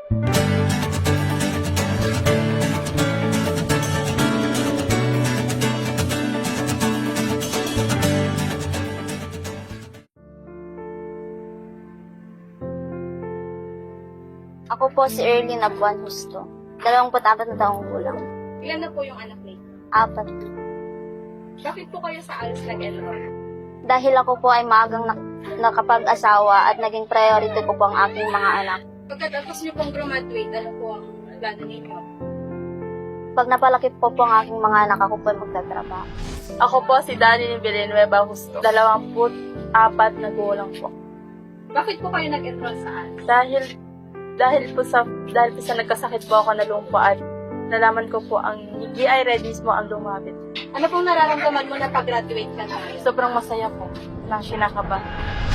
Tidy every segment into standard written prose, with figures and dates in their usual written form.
Ako po si Erlyn Abuan Justo. 24 na taong gulang. Ilan na po yung anak niyo? 4. Bakit po kayo sa ALS nag-enroll? Dahil ako po ay maagang nakapag-asawa at naging priority ko po ang aking mga anak. Pagkatapos niyo pong graduate, ano po ang plano ninyo? Pag napalaki po ang aking mga anak, ako po ay magtatrabaho. Ako po si Danny Villanueva Justo. 24 na gulang po. Bakit po kayo nag-enroll sa ALS? Dahil po sa nagkasakit po ako na lumpo at nalaman ko po ang GI Red mismo ang lumapit. Ano pong nararamdaman mo na pag-graduate ka na? Sobrang masaya po na kinakabahan.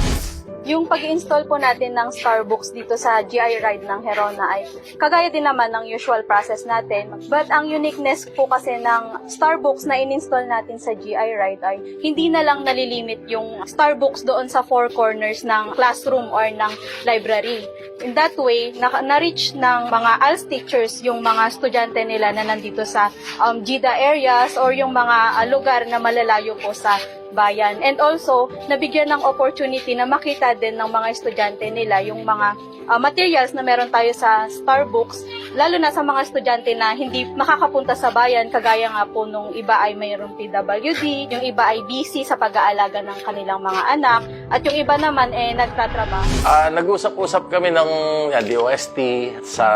Yung pag-install po natin ng Starbucks dito sa GI Ride ng Herona ay kagaya din naman ng usual process natin. But ang uniqueness po kasi ng Starbucks na in-install natin sa GI Ride ay hindi na lang nalilimit yung Starbucks doon sa four corners ng classroom or ng library. In that way, na-reach ng mga ALS teachers yung mga estudyante nila na nandito sa GIDA areas or yung mga lugar na malalayo po sa bayan. And also, nabigyan ng opportunity na makita din ng mga estudyante nila yung mga materials na meron tayo sa Starbucks, lalo na sa mga estudyante na hindi makakapunta sa bayan, kagaya nga po nung iba ay mayroong PWD, yung iba ay busy sa pag-aalaga ng kanilang mga anak, at yung iba naman nagtatrabaho. Nag-usap-usap kami ng DOST sa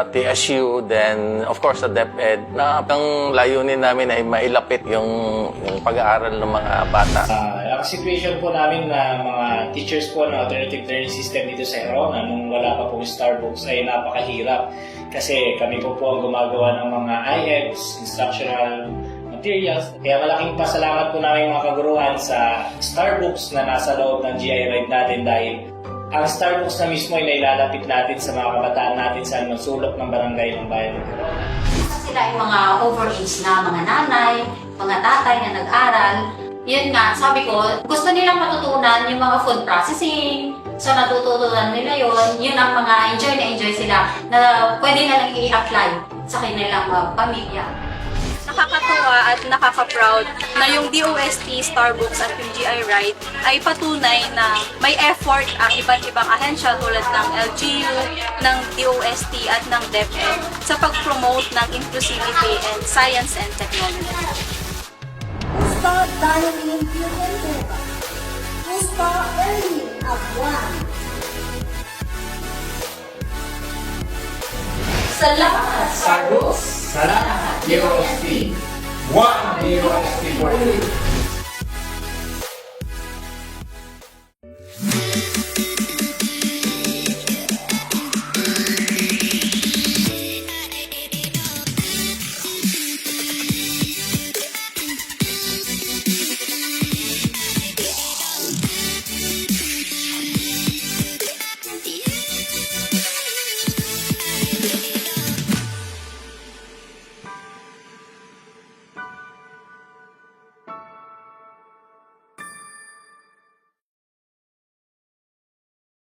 TSU, then of course sa DepEd, na ang layunin namin ay mailapit yung pag-aaral ng mga bata. Ang situation po namin na mga teachers po ng alternative learning system dito sa Herona nung wala pa pong Starbucks ay napakahirap kasi kami po ang gumagawa ng mga IEPs, instructional materials. Kaya malaking pasalamat po namin mga kaguruan sa Starbucks na nasa loob ng GI Ride natin dahil ang Starbucks na mismo ay nailalapit natin sa mga kabataan natin sa sulok ng barangay ng bayan ng Herona. Sila ay mga overage na mga nanay, mga tatay na nag-aral. Yun nga, sabi ko, gusto nilang matutunan yung mga food processing. So, natututunan nila yun ang mga enjoy sila na pwede na lang i-apply sa kanilang pamilya. Nakakatuwa at nakaka-proud na yung DOST, Starbucks at yung GI Ride ay patunay na may effort ang iba't ibang ahensya tulad ng LGU, ng DOST at ng DepEd sa pag-promote ng inclusivity and science and technology. Gusto Danny Villanueva. Gusto Erlyn Abuan. Salamat! Starbucks, salamat DOST. One DOST for you.